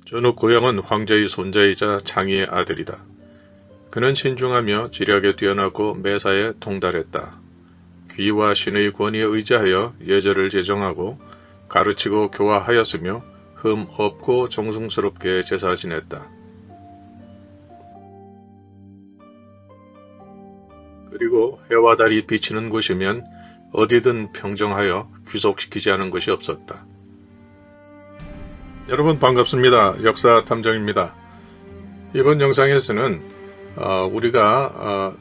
전후 고향은 황제의 손자이자 장이의 아들이다. 그는 신중하며 지략에 뛰어나고 매사에 통달했다. 귀와 신의 권위에 의지하여 예절을 제정하고 가르치고 교화하였으며 흠 없고 정성스럽게 제사 지냈다. 그리고 해와 달이 비치는 곳이면 어디든 평정하여 귀속시키지 않은 것이 없었다. 여러분 반갑습니다. 역사탐정입니다. 이번 영상에서는 우리가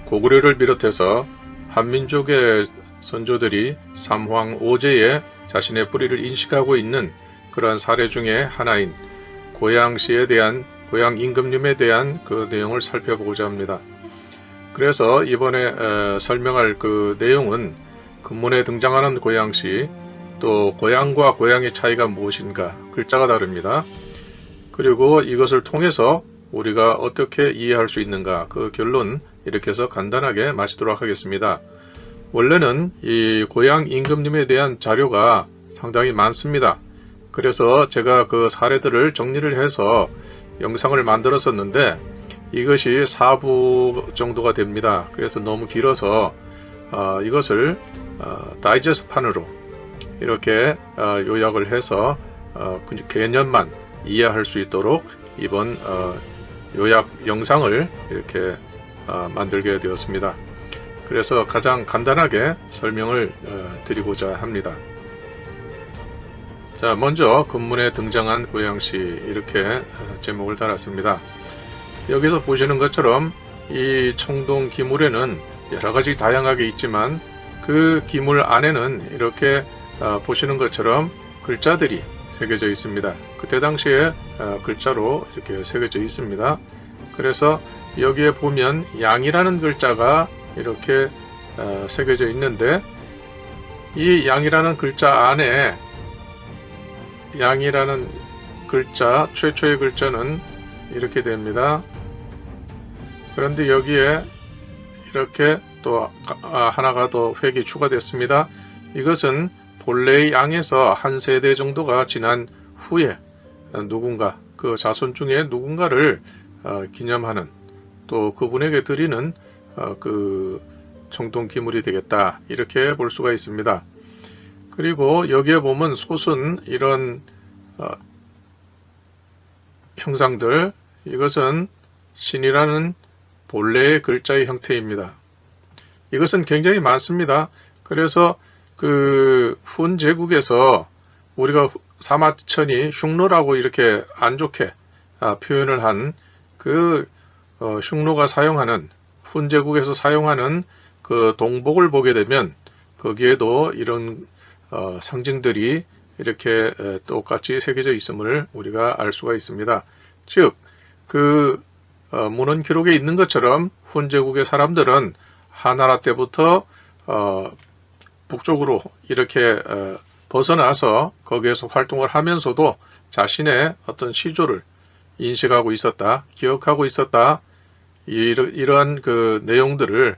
고구려를 비롯해서 한민족의 선조들이 삼황 5제에 자신의 뿌리를 인식하고 있는 그러한 사례 중에 하나인 고양시에 대한 고양 임금님에 대한 그 내용을 살펴보고자 합니다. 그래서 이번에 설명할 그 내용은 근문에 등장하는 고양시, 또 고양과 고양의 차이가 무엇인가, 글자가 다릅니다. 그리고 이것을 통해서 우리가 어떻게 이해할 수 있는가, 그 결론 이렇게 해서 간단하게 마치도록 하겠습니다. 원래는 이 고양 임금님에 대한 자료가 상당히 많습니다. 그래서 제가 그 사례들을 정리를 해서 영상을 만들었었는데 이것이 4부 정도가 됩니다. 그래서 너무 길어서 이것을 다이제스트판으로 이렇게 요약을 해서 개념만 이해할 수 있도록 이번 요약 영상을 이렇게 만들게 되었습니다. 그래서 가장 간단하게 설명을 드리고자 합니다. 자, 먼저 근문에 등장한 고양시, 이렇게 제목을 달았습니다. 여기서 보시는 것처럼 이 청동 기물에는 여러가지 다양하게 있지만 그 기물 안에는 이렇게 보시는 것처럼 글자들이 새겨져 있습니다. 그때 당시에 글자로 이렇게 새겨져 있습니다. 그래서 여기에 보면 양이라는 글자가 이렇게 새겨져 있는데 이 양이라는 글자 안에 양이라는 글자, 최초의 글자는 이렇게 됩니다. 그런데 여기에 이렇게 또 하나가 더 획이 추가됐습니다. 이것은 본래의 양에서 한 세대 정도가 지난 후에 누군가, 그 자손 중에 누군가를 기념하는, 또 그분에게 드리는 그 청동 기물이 되겠다, 이렇게 볼 수가 있습니다. 그리고 여기에 보면 솟은 이런 형상들, 이것은 신이라는 본래의 글자의 형태입니다. 이것은 굉장히 많습니다. 그래서 그 훈 제국에서 우리가 사마천이 흉노라고 이렇게 안 좋게 표현을 한 그 흉노가 사용하는, 훈 제국에서 사용하는 그 동복을 보게 되면 거기에도 이런 상징들이 이렇게 똑같이 새겨져 있음을 우리가 알 수가 있습니다. 즉, 그 문헌 기록에 있는 것처럼 훈 제국의 사람들은 하나라 때부터 북쪽으로 이렇게 벗어나서 거기에서 활동을 하면서도 자신의 어떤 시조를 인식하고 있었다, 기억하고 있었다, 이러한 그 내용들을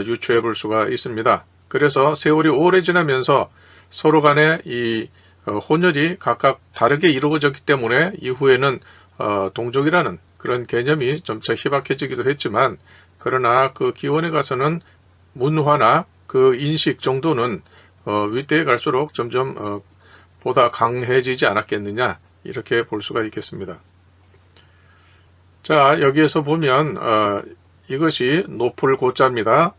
유추해 볼 수가 있습니다. 그래서 세월이 오래 지나면서 서로 간에 이 혼혈이 각각 다르게 이루어졌기 때문에 이후에는 동족이라는 그런 개념이 점차 희박해지기도 했지만, 그러나 그 기원에 가서는 문화나 그 인식 정도는 윗대에 갈수록 점점 보다 강해지지 않았겠느냐, 이렇게 볼 수가 있겠습니다. 자, 여기에서 보면 이것이 노풀 고자입니다.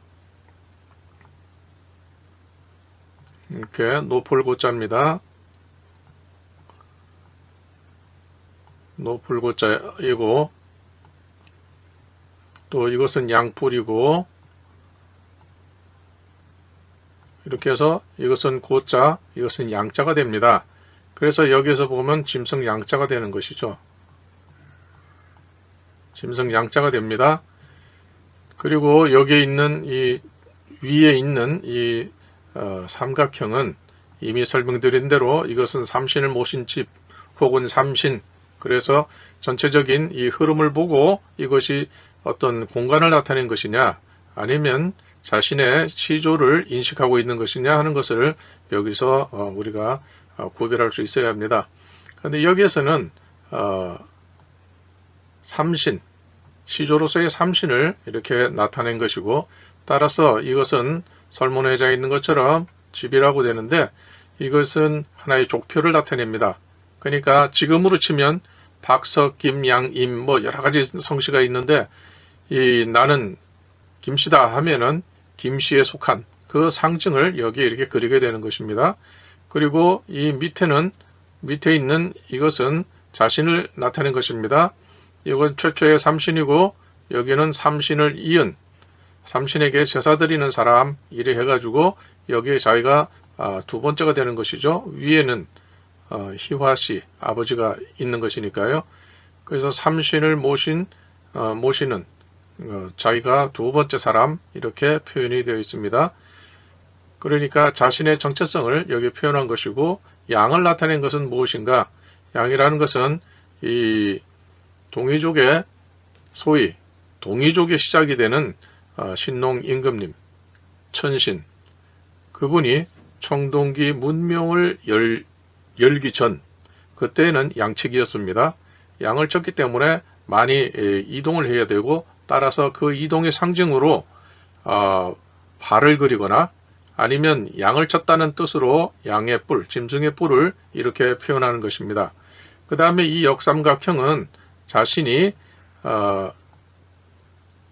이렇게 노풀 고자입니다. 노풀 고자이고, 또 이것은 양풀이고, 이렇게 해서 이것은 고자, 이것은 양자가 됩니다. 그래서 여기에서 보면 짐승 양자가 되는 것이죠. 짐승 양자가 됩니다. 그리고 여기에 있는 이 위에 있는 이 삼각형은 이미 설명드린 대로 이것은 삼신을 모신 집 혹은 삼신, 그래서 전체적인 이 흐름을 보고 이것이 어떤 공간을 나타낸 것이냐, 아니면 자신의 시조를 인식하고 있는 것이냐 하는 것을 여기서 우리가 구별할 수 있어야 합니다. 그런데 여기에서는 삼신, 시조로서의 삼신을 이렇게 나타낸 것이고, 따라서 이것은 설문회자에 있는 것처럼 집이라고 되는데, 이것은 하나의 족표를 나타냅니다. 그러니까 지금으로 치면 박석, 김, 양, 임 뭐 여러 가지 성씨가 있는데, 나는 김씨다 하면은 김씨에 속한 그 상징을 여기에 이렇게 그리게 되는 것입니다. 그리고 이 밑에 있는 이것은 자신을 나타낸 것입니다. 이건 최초의 삼신이고, 여기는 삼신을 이은, 삼신에게 제사 드리는 사람 이래 해가지고 여기에 자기가 두 번째가 되는 것이죠. 위에는 희화씨 아버지가 있는 것이니까요. 그래서 삼신을 모시는 자기가 두 번째 사람 이렇게 표현이 되어 있습니다. 그러니까 자신의 정체성을 여기 표현한 것이고, 양을 나타낸 것은 무엇인가? 양이라는 것은 이 동이족의, 소위 동이족의 시작이 되는 신농 임금님, 천신, 그분이 청동기 문명을 열기 전, 그때는 양측이었습니다. 양을 쳤기 때문에 많이 이동을 해야 되고, 따라서 그 이동의 상징으로 발을 그리거나 아니면 양을 쳤다는 뜻으로 양의 뿔, 짐승의 뿔을 이렇게 표현하는 것입니다. 그 다음에 이 역삼각형은 자신이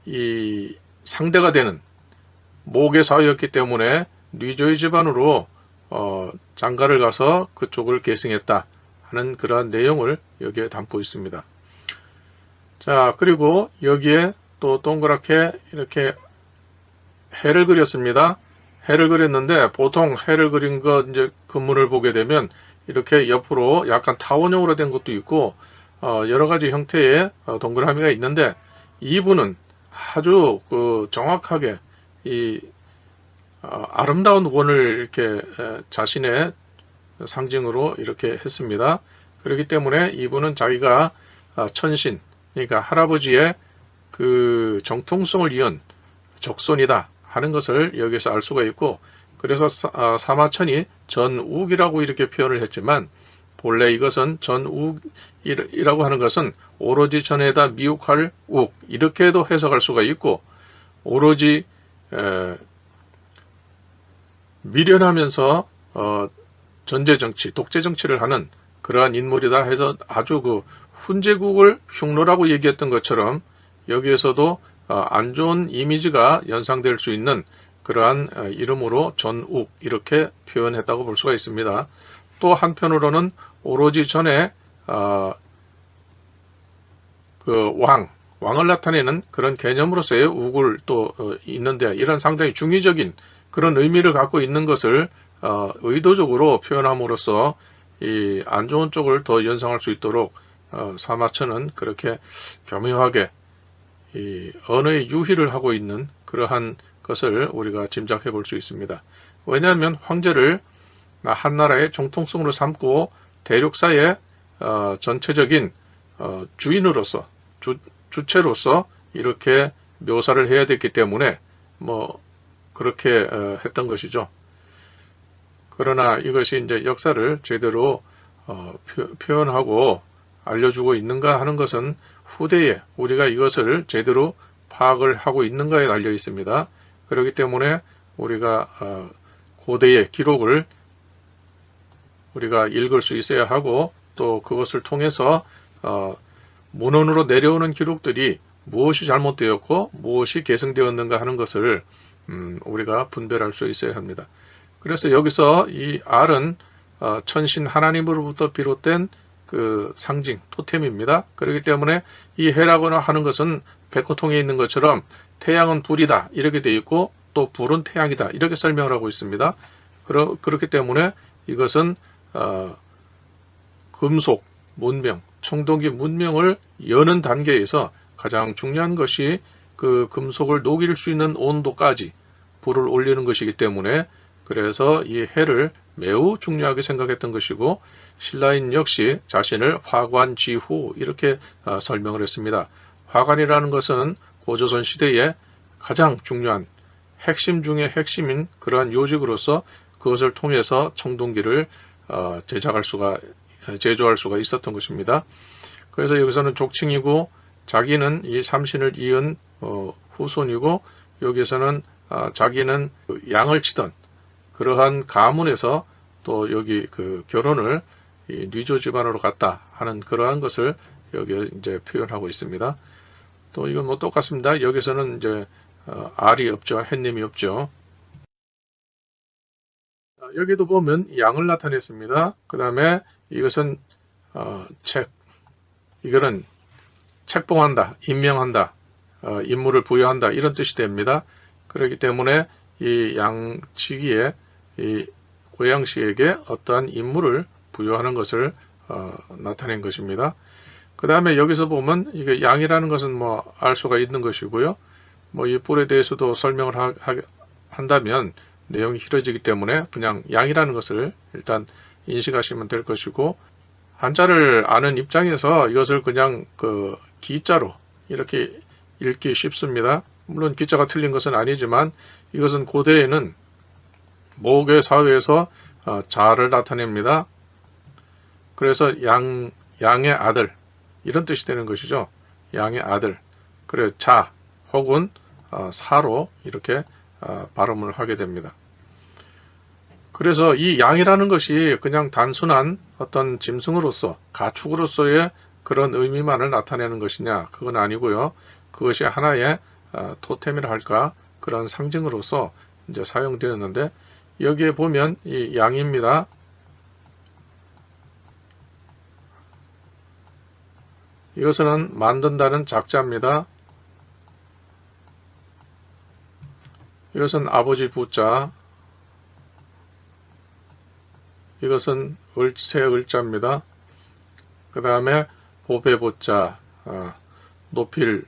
이 상대가 되는 목의 사위였기 때문에 뉘조의 집안으로 장가를 가서 그쪽을 계승했다 하는 그러한 내용을 여기에 담고 있습니다. 자, 그리고 여기에 또 동그랗게 이렇게 해를 그렸습니다. 해를 그렸는데, 보통 해를 그린 거 이제 근문을 보게 되면 이렇게 옆으로 약간 타원형으로 된 것도 있고 여러 가지 형태의 동그라미가 있는데, 이분은 아주 정확하게 이 아름다운 원을 이렇게 자신의 상징으로 이렇게 했습니다. 그렇기 때문에 이분은 자기가 천신, 그러니까 할아버지의 그 정통성을 이은 적손이다 하는 것을 여기서 알 수가 있고, 그래서 사마천이 전욱이라고 이렇게 표현을 했지만, 본래 이것은 전욱이라고 하는 것은 오로지 전에다 미혹할 욱, 이렇게도 해석할 수가 있고, 오로지 미련하면서 전제정치, 독재정치를 하는 그러한 인물이다 해서 아주 그 훈제국을 흉노라고 얘기했던 것처럼 여기에서도 안 좋은 이미지가 연상될 수 있는 그러한 이름으로 전욱 이렇게 표현했다고 볼 수가 있습니다. 또 한편으로는 오로지 전에 그 왕을 나타내는 그런 개념으로서의 욱을 또 있는데, 이런 상당히 중의적인 그런 의미를 갖고 있는 것을 의도적으로 표현함으로써 이 안 좋은 쪽을 더 연상할 수 있도록 사마천은 그렇게 교묘하게 이 언어의 유희를 하고 있는 그러한 것을 우리가 짐작해 볼 수 있습니다. 왜냐하면 황제를 한나라의 정통성으로 삼고 대륙사의 전체적인 주인으로서, 주체로서 이렇게 묘사를 해야 됐기 때문에 뭐 그렇게 했던 것이죠. 그러나 이것이 이제 역사를 제대로 표현하고 알려주고 있는가 하는 것은 후대에 우리가 이것을 제대로 파악을 하고 있는가에 달려 있습니다. 그렇기 때문에 우리가 고대의 기록을 우리가 읽을 수 있어야 하고, 또 그것을 통해서 문헌으로 내려오는 기록들이 무엇이 잘못되었고 무엇이 계승되었는가 하는 것을 우리가 분별할 수 있어야 합니다. 그래서 여기서 이 R은 천신 하나님으로부터 비롯된 그 상징, 토템입니다. 그렇기 때문에 이 해라고 하는 것은 백호통에 있는 것처럼 태양은 불이다 이렇게 되어 있고, 또 불은 태양이다 이렇게 설명을 하고 있습니다. 그렇기 때문에 이것은 금속, 문명, 청동기 문명을 여는 단계에서 가장 중요한 것이 그 금속을 녹일 수 있는 온도까지 불을 올리는 것이기 때문에, 그래서 이 해를 매우 중요하게 생각했던 것이고, 신라인 역시 자신을 화관지후 이렇게 설명을 했습니다. 화관이라는 것은 고조선 시대에 가장 중요한 핵심 중에 핵심인 그러한 요직으로서 그것을 통해서 청동기를 제조할 수가 있었던 것입니다. 그래서 여기서는 족칭이고 자기는 이 삼신을 이은 후손이고 여기서는 자기는 양을 치던 그러한 가문에서 또 여기 그 결혼을 이 뉘조 집안으로 갔다 하는 그러한 것을 여기 이제 표현하고 있습니다. 또 이건 뭐 똑같습니다. 여기서는 이제 알이 없죠. 햇님이 없죠. 여기도 보면 양을 나타냈습니다. 그 다음에 이것은 이거는 책봉한다, 임명한다, 임무를 부여한다 이런 뜻이 됩니다. 그렇기 때문에 이 양치기에 이 고양시에게 어떠한 임무를 부여하는 것을 나타낸 것입니다. 그 다음에 여기서 보면 이게 양이라는 것은 뭐 알 수가 있는 것이고요. 뭐 이 뿔에 대해서도 설명을 한다면 내용이 길어지기 때문에 그냥 양이라는 것을 일단 인식하시면 될 것이고, 한자를 아는 입장에서 이것을 그냥 그 기자로 이렇게 읽기 쉽습니다. 물론 기자가 틀린 것은 아니지만 이것은 고대에는 모계 사회에서 자를 나타냅니다. 그래서 양의 아들 이런 뜻이 되는 것이죠. 양의 아들. 그래 자 혹은 사로 이렇게 발음을 하게 됩니다. 그래서 이 양이라는 것이 그냥 단순한 어떤 짐승으로서 가축으로서의 그런 의미만을 나타내는 것이냐, 그건 아니고요. 그것이 하나의 토템이라 할까 그런 상징으로서 이제 사용되었는데, 여기에 보면 이 양입니다. 이것은 만든다는 작자입니다. 이것은 아버지 부자, 이것은 새 을자입니다. 그 다음에 보배 보자, 높일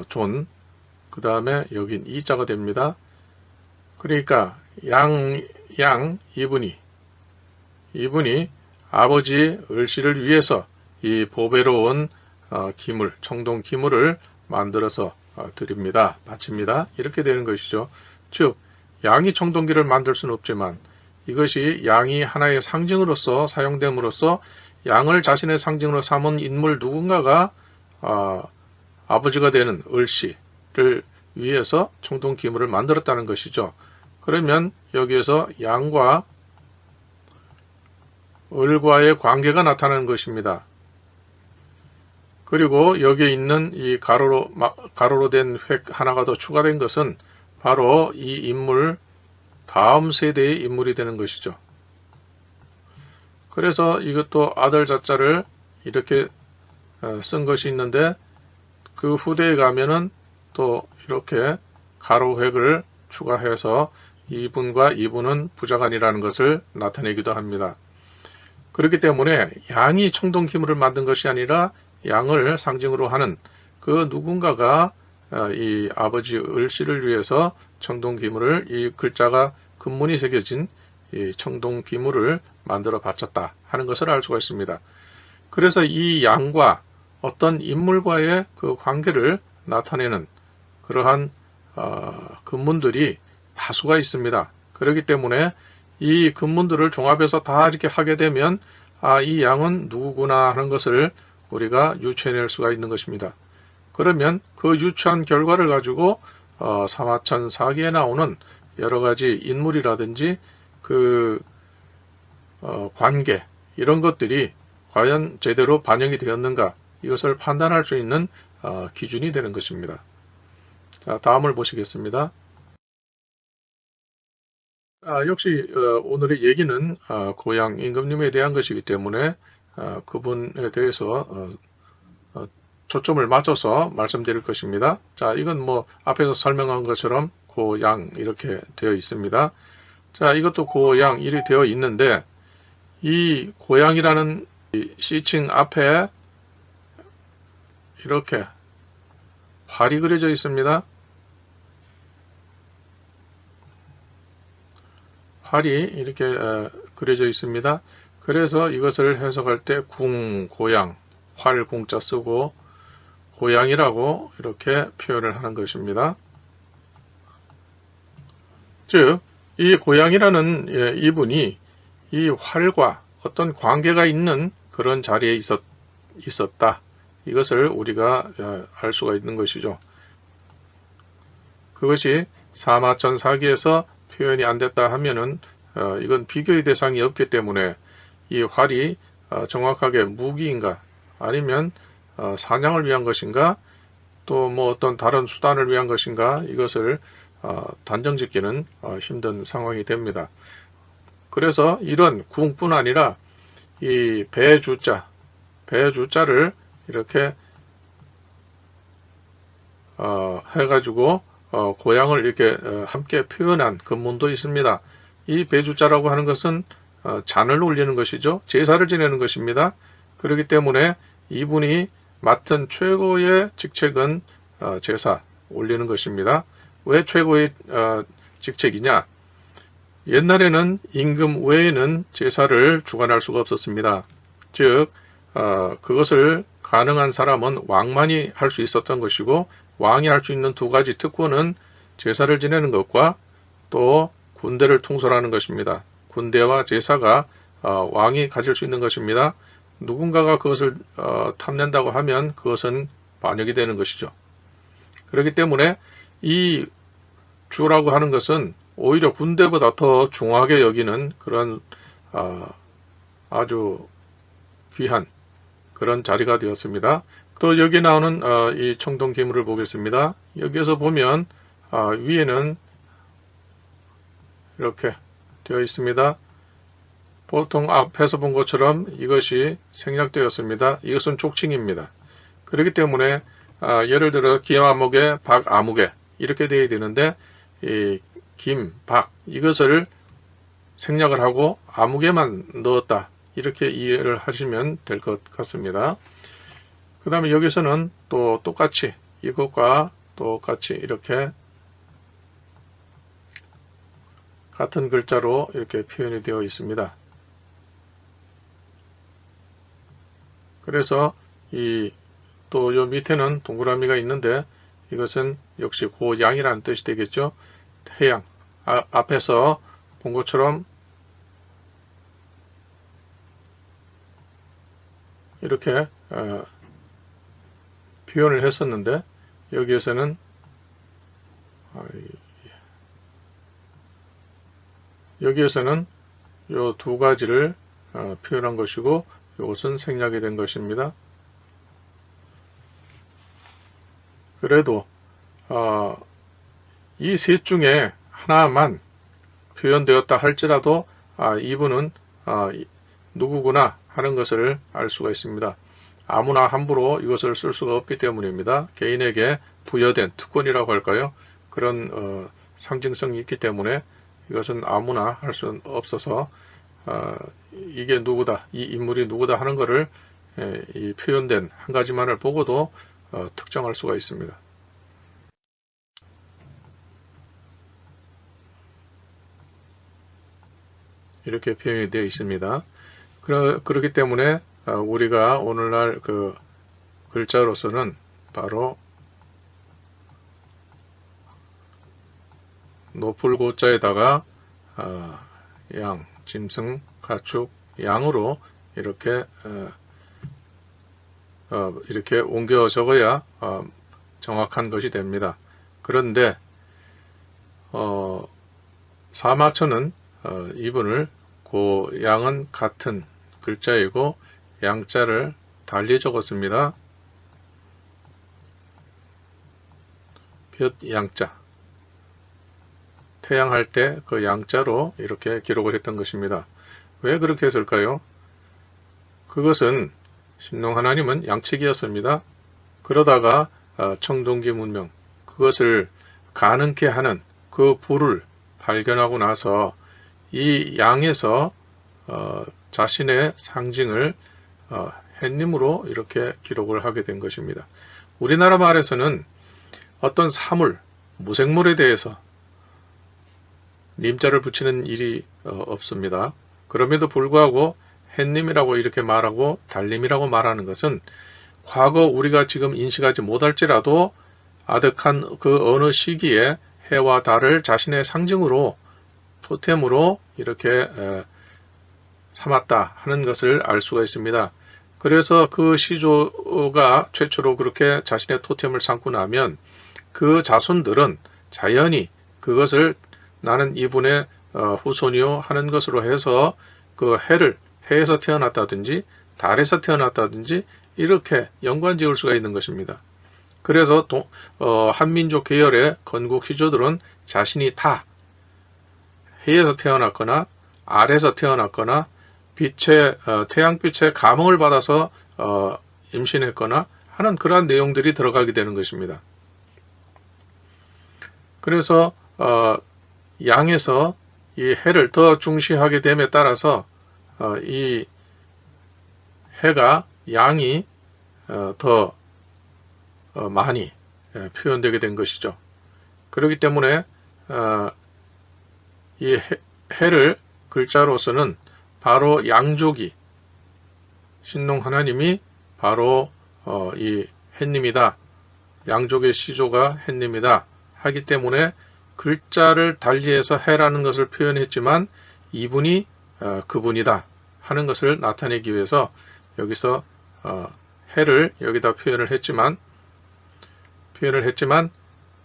존, 그 다음에 여긴 이자가 됩니다. 그러니까 이분이 아버지 을씨를 위해서 이 보배로운 기물, 청동 기물을 만들어서 드립니다. 바칩니다. 이렇게 되는 것이죠. 즉 양이 청동기를 만들 수는 없지만 이것이 양이 하나의 상징으로서 사용됨으로써 양을 자신의 상징으로 삼은 인물 누군가가 아버지가 되는 을씨를 위해서 청동 기물을 만들었다는 것이죠. 그러면 여기에서 양과 을과의 관계가 나타나는 것입니다. 그리고 여기에 있는 이 가로로 된 획 하나가 더 추가된 것은 바로 이 인물, 다음 세대의 인물이 되는 것이죠. 그래서 이것도 아들 자자를 이렇게 쓴 것이 있는데, 그 후대에 가면은 또 이렇게 가로 획을 추가해서 이분과 이분은 부자간이라는 것을 나타내기도 합니다. 그렇기 때문에 양이 청동 기물을 만든 것이 아니라 양을 상징으로 하는 그 누군가가 이 아버지 을씨를 위해서 청동 기물을, 이 글자가 금문이 새겨진 이 청동 기물을 만들어 바쳤다 하는 것을 알 수가 있습니다. 그래서 이 양과 어떤 인물과의 그 관계를 나타내는 그러한 금문들이 다수가 있습니다. 그렇기 때문에 이 금문들을 종합해서 다 이렇게 하게 되면 이 양은 누구구나 하는 것을 우리가 유추해낼 수가 있는 것입니다. 그러면 그 유추한 결과를 가지고 사마천 사기에 나오는 여러 가지 인물이라든지 그 관계 이런 것들이 과연 제대로 반영이 되었는가, 이것을 판단할 수 있는 기준이 되는 것입니다. 자, 다음을 보시겠습니다. 역시 오늘의 얘기는 고향 임금님에 대한 것이기 때문에 그분에 대해서 초점을 맞춰서 말씀드릴 것입니다. 자, 이건 뭐 앞에서 설명한 것처럼 고양 이렇게 되어 있습니다. 자, 이것도 고양 이렇게 되어 있는데, 이 고양이라는 시칭 앞에 이렇게 활이 그려져 있습니다. 활이 이렇게 그려져 있습니다. 그래서 이것을 해석할 때 고양, 활 공자 쓰고 고양이라고 이렇게 표현을 하는 것입니다. 즉, 이 고양이라는 이분이 이 활과 어떤 관계가 있는 그런 자리에 있었다. 이것을 우리가 알 수가 있는 것이죠. 그것이 사마천사기에서 표현이 안 됐다 하면은 이건 비교의 대상이 없기 때문에 이 활이 정확하게 무기인가 아니면 사냥을 위한 것인가 또 뭐 어떤 다른 수단을 위한 것인가 이것을 단정짓기는 힘든 상황이 됩니다. 그래서 이런 궁뿐 아니라 이 배주자를 이렇게 해가지고 고향을 이렇게 함께 표현한 근문도 있습니다. 이 배주자라고 하는 것은 잔을 올리는 것이죠. 제사를 지내는 것입니다. 그렇기 때문에 이분이 맡은 최고의 직책은 제사 올리는 것입니다. 왜 최고의 직책이냐? 옛날에는 임금 외에는 제사를 주관할 수가 없었습니다. 즉 그것을 가능한 사람은 왕만이 할 수 있었던 것이고 왕이 할 수 있는 두 가지 특권은 제사를 지내는 것과 또 군대를 통솔하는 것입니다. 군대와 제사가 왕이 가질 수 있는 것입니다. 누군가가 그것을 탐낸다고 하면 그것은 반역이 되는 것이죠. 그렇기 때문에 이 주라고 하는 것은 오히려 군대보다 더 중하게 여기는 그런 아주 귀한 그런 자리가 되었습니다. 또 여기 나오는 이 청동기물을 보겠습니다. 여기에서 보면 위에는 이렇게 되어 있습니다. 보통 앞에서 본 것처럼 이것이 생략되었습니다. 이것은 족칭입니다. 그렇기 때문에 예를 들어 기암목에 박아무개 이렇게 되어야 되는데 이 김, 박 이것을 생략을 하고 아무개만 넣었다. 이렇게 이해를 하시면 될 것 같습니다. 그 다음에 여기서는 또 똑같이 이것과 똑같이 이렇게 같은 글자로 이렇게 표현이 되어 있습니다. 그래서 또 요 밑에는 동그라미가 있는데 이것은 역시 고양이라는 뜻이 되겠죠. 태양 앞에서 본 것처럼 이렇게 표현을 했었는데 여기에서는 요 두 가지를 표현한 것이고 이것은 생략이 된 것입니다. 그래도 이 셋 중에 하나만 표현되었다 할지라도 이분은 누구구나 하는 것을 알 수가 있습니다. 아무나 함부로 이것을 쓸 수가 없기 때문입니다. 개인에게 부여된 특권이라고 할까요? 그런 상징성이 있기 때문에 이것은 아무나 할 수 없어서 이게 누구다, 이 인물이 누구다 하는 것을 이 표현된 한 가지만을 보고도 특정할 수가 있습니다. 이렇게 표현이 되어 있습니다. 그렇기 때문에 우리가 오늘날 그 글자로서는 바로 높을 고자에다가 양, 짐승, 가축, 양으로 이렇게 옮겨 적어야 정확한 것이 됩니다. 그런데 사마천은 이분을 양은 같은 글자이고 양자를 달리 적었습니다. 볕 양자 태양할 때 그 양자로 이렇게 기록을 했던 것입니다. 왜 그렇게 했을까요? 그것은 신농 하나님은 양측이었습니다. 그러다가 청동기 문명 그것을 가능케 하는 그 불을 발견하고 나서 이 양에서 자신의 상징을 햇님으로 이렇게 기록을 하게 된 것입니다. 우리나라 말에서는 어떤 사물, 무생물에 대해서 님자를 붙이는 일이 없습니다. 그럼에도 불구하고 햇님이라고 이렇게 말하고 달님이라고 말하는 것은 과거 우리가 지금 인식하지 못할지라도 아득한 그 어느 시기에 해와 달을 자신의 상징으로 토템으로 이렇게 삼았다 하는 것을 알 수가 있습니다. 그래서 그 시조가 최초로 그렇게 자신의 토템을 삼고 나면 그 자손들은 자연히 그것을 나는 이분의 후손이요 하는 것으로 해서 그 해에서 태어났다든지 달에서 태어났다든지 이렇게 연관 지을 수가 있는 것입니다. 그래서 한민족 계열의 건국 시조들은 자신이 다 해에서 태어났거나 알에서 태어났거나 태양빛의 감흥을 받아서 임신했거나 하는 그러한 내용들이 들어가게 되는 것입니다. 그래서 양에서 이 해를 더 중시하게 됨에 따라서 이 해가 양이 더 많이 표현되게 된 것이죠. 그렇기 때문에 이 해를 글자로서는 바로 양조기 신농 하나님이 바로 이 해님이다. 양족의 시조가 해님이다. 하기 때문에 글자를 달리해서 해라는 것을 표현했지만 이분이 그분이다 하는 것을 나타내기 위해서 여기서 해를 여기다 표현을 했지만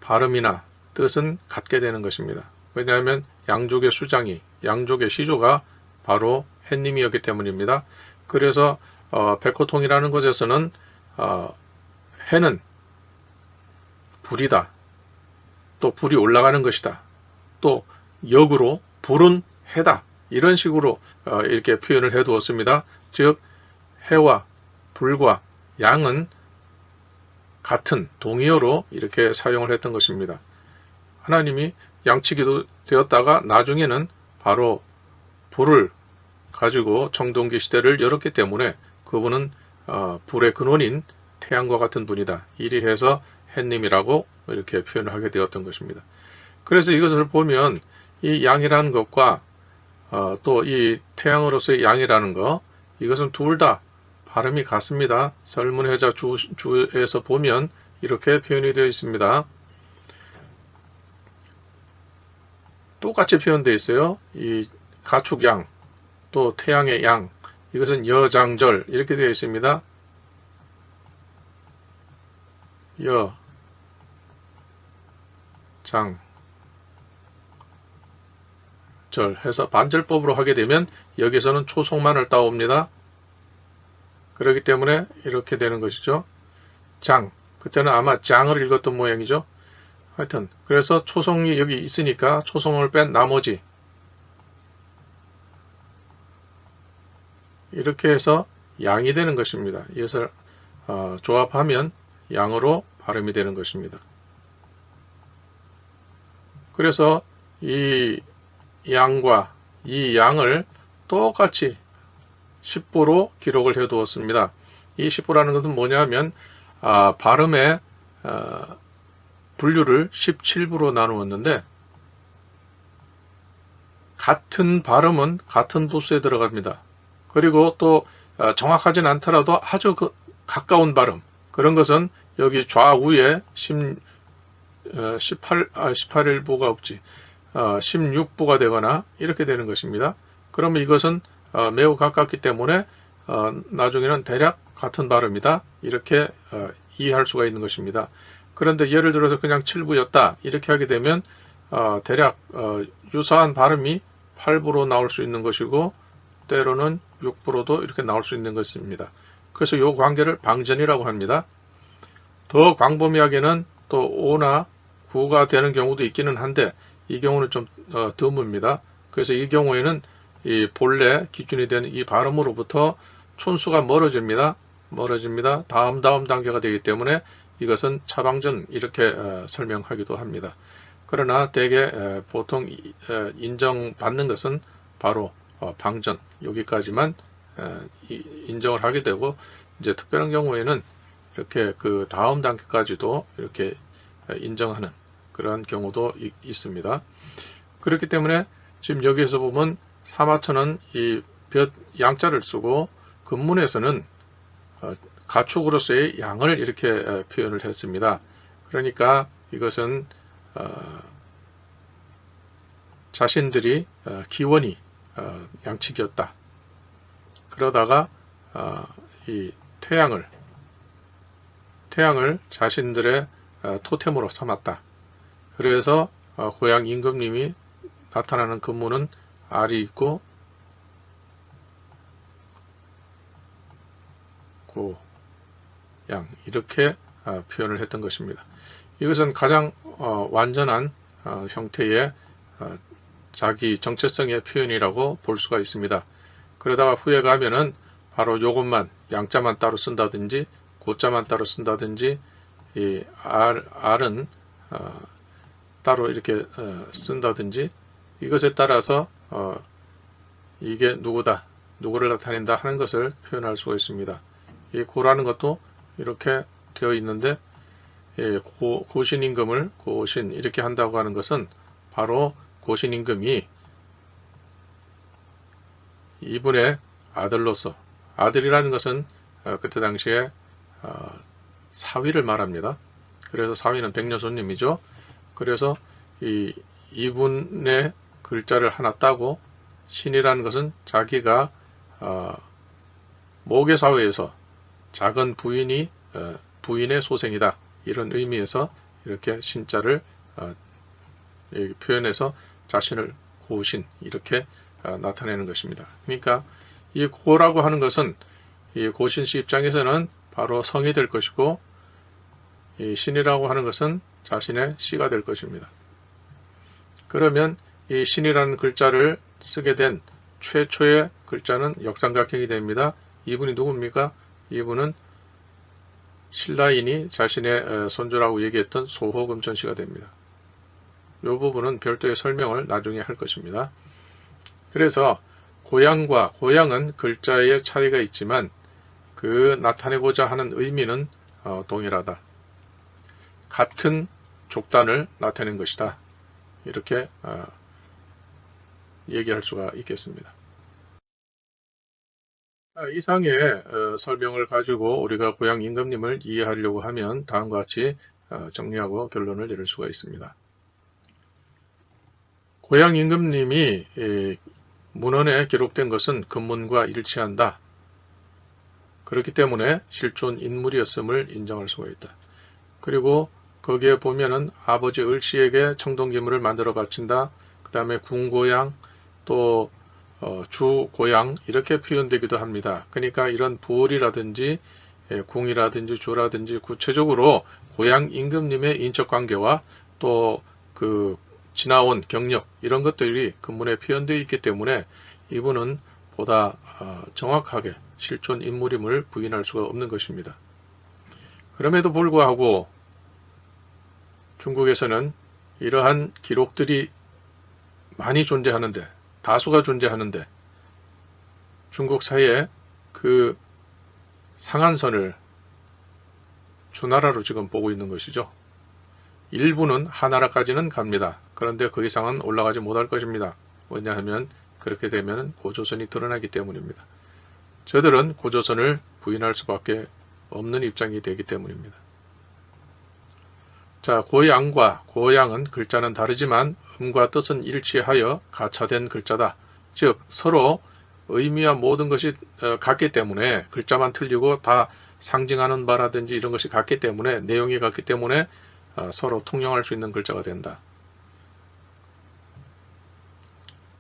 발음이나 뜻은 같게 되는 것입니다. 왜냐하면 양족의 수장이 양족의 시조가 바로 해님이었기 때문입니다. 그래서 백호통이라는 것에서는 해는 불이다. 또 불이 올라가는 것이다. 또 역으로 불은 해다. 이런 식으로 이렇게 표현을 해두었습니다. 즉 해와 불과 양은 같은 동의어로 이렇게 사용을 했던 것입니다. 하나님이 양치기도 되었다가 나중에는 바로 불을 가지고 청동기 시대를 열었기 때문에 그분은 불의 근원인 태양과 같은 분이다. 이리 해서 해님이라고 이렇게 표현을 하게 되었던 것입니다. 그래서 이것을 보면 이 양이라는 것과 또 이 태양으로서의 양이라는 것 이것은 둘 다 발음이 같습니다. 설문해자 주에서 보면 이렇게 표현이 되어 있습니다. 똑같이 표현되어 있어요. 이 가축양 또 태양의 양 이것은 여장절 이렇게 되어 있습니다. 장 절 해서 반절법으로 하게 되면 여기서는 초속만을 따옵니다. 그렇기 때문에 이렇게 되는 것이죠. 장 그때는 아마 장을 읽었던 모양이죠. 하여튼 그래서 초성이 여기 있으니까 초성을 뺀 나머지 이렇게 해서 양이 되는 것입니다. 이것을 조합하면 양으로 발음이 되는 것입니다. 그래서 이 양과 이 양을 똑같이 10부로 기록을 해 두었습니다. 이 10부라는 것은 뭐냐면 발음의 분류를 17부로 나누었는데 같은 발음은 같은 부수에 들어갑니다. 그리고 또 정확하진 않더라도 아주 가까운 발음 그런 것은 여기 좌우에 18일부가 없지 16부가 되거나 이렇게 되는 것입니다. 그러면 이것은 매우 가깝기 때문에 나중에는 대략 같은 발음이다 이렇게 이해할 수가 있는 것입니다. 그런데 예를 들어서 그냥 7부였다 이렇게 하게 되면 대략 유사한 발음이 8부로 나올 수 있는 것이고 때로는 6부로도 이렇게 나올 수 있는 것입니다. 그래서 이 관계를 방전이라고 합니다. 더 광범위하게는 또 5나 9가 되는 경우도 있기는 한데 이 경우는 좀 드뭅니다. 그래서 이 경우에는 이 본래 기준이 되는 이 발음으로부터 촌수가 멀어집니다. 다음 단계가 되기 때문에 이것은 차방전 이렇게 설명하기도 합니다. 그러나 대개 보통 인정받는 것은 바로 방전 여기까지만 인정을 하게 되고 이제 특별한 경우에는 이렇게 그 다음 단계까지도 이렇게 인정하는 그런 경우도 있습니다. 그렇기 때문에 지금 여기에서 보면 사마천은 이 양자를 쓰고 근문에서는 가축으로서의 양을 이렇게 표현을 했습니다. 그러니까 이것은 자신들이 기원이 양측이었다. 그러다가 이 태양을 자신들의 토템으로 삼았다. 그래서 고향 임금님이 나타나는 근무는 알이 있고 고양 이렇게 표현을 했던 것입니다. 이것은 가장 완전한 형태의 자기 정체성의 표현이라고 볼 수가 있습니다. 그러다가 후에 가면은 바로 요것만 양자만 따로 쓴다든지 고자만 따로 쓴다든지 이 알은 따로 이렇게 쓴다든지 이것에 따라서 이게 누구다, 누구를 나타낸다 하는 것을 표현할 수가 있습니다. 이 고라는 것도 이렇게 되어 있는데 고신임금을 고신 이렇게 한다고 하는 것은 바로 고신임금이 이분의 아들로서, 아들이라는 것은 그때 당시에 사위를 말합니다. 그래서 사위는 백녀손님이죠. 그래서 이분의 글자를 하나 따고 신이라는 것은 자기가 모계사회에서 작은 부인이 부인의 소생이다. 이런 의미에서 이렇게 신자를 표현해서 자신을 고신 이렇게 나타내는 것입니다. 그러니까 이 고라고 하는 것은 이 고신씨 입장에서는 바로 성이 될 것이고 이 신이라고 하는 것은 자신의 씨가 될 것입니다. 그러면 이 신이라는 글자를 쓰게 된 최초의 글자는 역삼각형이 됩니다. 이분이 누굽니까? 이분은 신라인이 자신의 손주라고 얘기했던 소호금천씨가 됩니다. 이 부분은 별도의 설명을 나중에 할 것입니다. 그래서 고향은 글자의 차이가 있지만 그 나타내고자 하는 의미는 동일하다. 같은 족단을 나타낸 것이다. 이렇게 얘기할 수가 있겠습니다. 이상의 설명을 가지고 우리가 고향 임금님을 이해하려고 하면 다음과 같이 정리하고 결론을 내릴 수가 있습니다. 고향 임금님이 문헌에 기록된 것은 근문과 일치한다. 그렇기 때문에 실존 인물이었음을 인정할 수가 있다. 그리고 거기에 보면은 아버지 을씨에게 청동기물을 만들어 바친다. 그 다음에 궁고향 또 주고향 이렇게 표현되기도 합니다. 그러니까 이런 부울이라든지 궁이라든지 주라든지 구체적으로 고향 임금님의 인척관계와 또 그 지나온 경력 이런 것들이 근문에 표현되어 있기 때문에 이분은 보다 정확하게 실존 인물임을 부인할 수가 없는 것입니다. 그럼에도 불구하고 중국에서는 이러한 기록들이 많이 존재하는데 다수가 존재하는데 중국 사이에 그 상한선을 주나라로 지금 보고 있는 것이죠. 일부는 하나라까지는 갑니다. 그런데 그 이상은 올라가지 못할 것입니다. 왜냐하면 그렇게 되면 고조선이 드러나기 때문입니다. 저들은 고조선을 부인할 수밖에 없는 입장이 되기 때문입니다. 자, 고양과 고양은 글자는 다르지만 음과 뜻은 일치하여 가차된 글자다. 즉 서로 의미와 모든 것이 같기 때문에 글자만 틀리고 다 상징하는 바라든지 이런 것이 같기 때문에 내용이 같기 때문에 서로 통용할 수 있는 글자가 된다.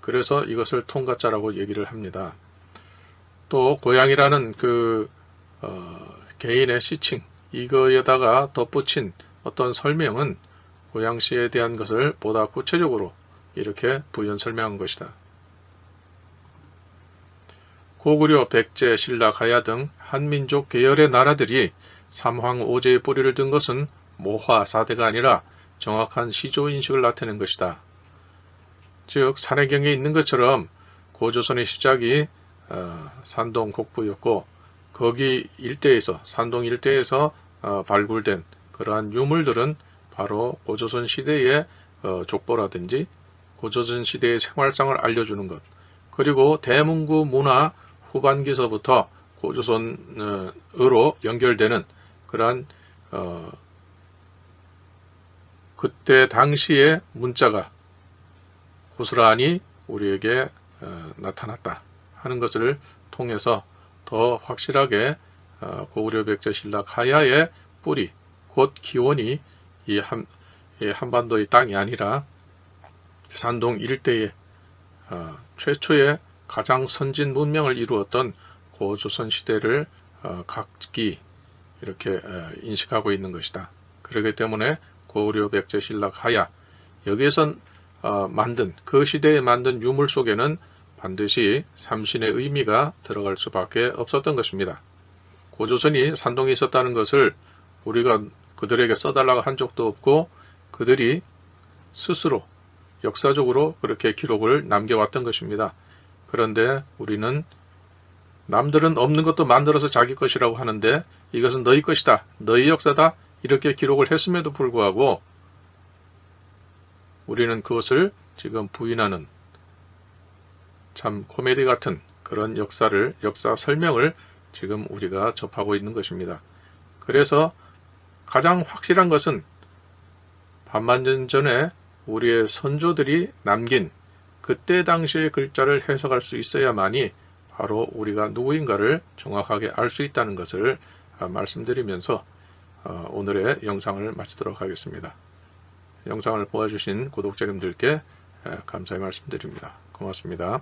그래서 이것을 통가자라고 얘기를 합니다. 또 고양이라는 그 개인의 시칭 이거에다가 덧붙인 어떤 설명은 고양시에 대한 것을 보다 구체적으로 이렇게 부연 설명한 것이다. 고구려, 백제, 신라, 가야 등 한민족 계열의 나라들이 삼황 오제의 뿌리를 든 것은 모화, 사대가 아니라 정확한 시조인식을 나타낸 것이다. 즉 산해경에 있는 것처럼 고조선의 시작이 산동 곡부였고 거기 일대에서 산동 일대에서 발굴된 그러한 유물들은 바로 고조선 시대의 족보라든지 고조선 시대의 생활상을 알려주는 것 그리고 대문구 문화 후반기서부터 고조선으로 연결되는 그러한 그때 당시의 문자가 고스란히 우리에게 나타났다 하는 것을 통해서 더 확실하게 고구려 백제 신락 하야의 뿌리, 곧 기원이 이 한반도의 땅이 아니라 산동 일대의 최초의 가장 선진 문명을 이루었던 고조선 시대를 각기 이렇게 인식하고 있는 것이다. 그렇기 때문에 고구려 백제 신락 하야, 여기에선 만든, 그 시대에 만든 유물 속에는 반드시 삼신의 의미가 들어갈 수밖에 없었던 것입니다. 고조선이 산동에 있었다는 것을 우리가 그들에게 써달라고 한 적도 없고, 그들이 스스로 역사적으로 그렇게 기록을 남겨왔던 것입니다. 그런데 우리는 남들은 없는 것도 만들어서 자기 것이라고 하는데, 이것은 너희 것이다, 너희 역사다, 이렇게 기록을 했음에도 불구하고 우리는 그것을 지금 부인하는 참 코미디 같은 그런 역사 설명을 지금 우리가 접하고 있는 것입니다. 그래서 가장 확실한 것은 반만년 전에 우리의 선조들이 남긴 그때 당시의 글자를 해석할 수 있어야만이 바로 우리가 누구인가를 정확하게 알 수 있다는 것을 말씀드리면서 오늘의 영상을 마치도록 하겠습니다. 영상을 보아주신 구독자님들께 감사의 말씀드립니다. 고맙습니다.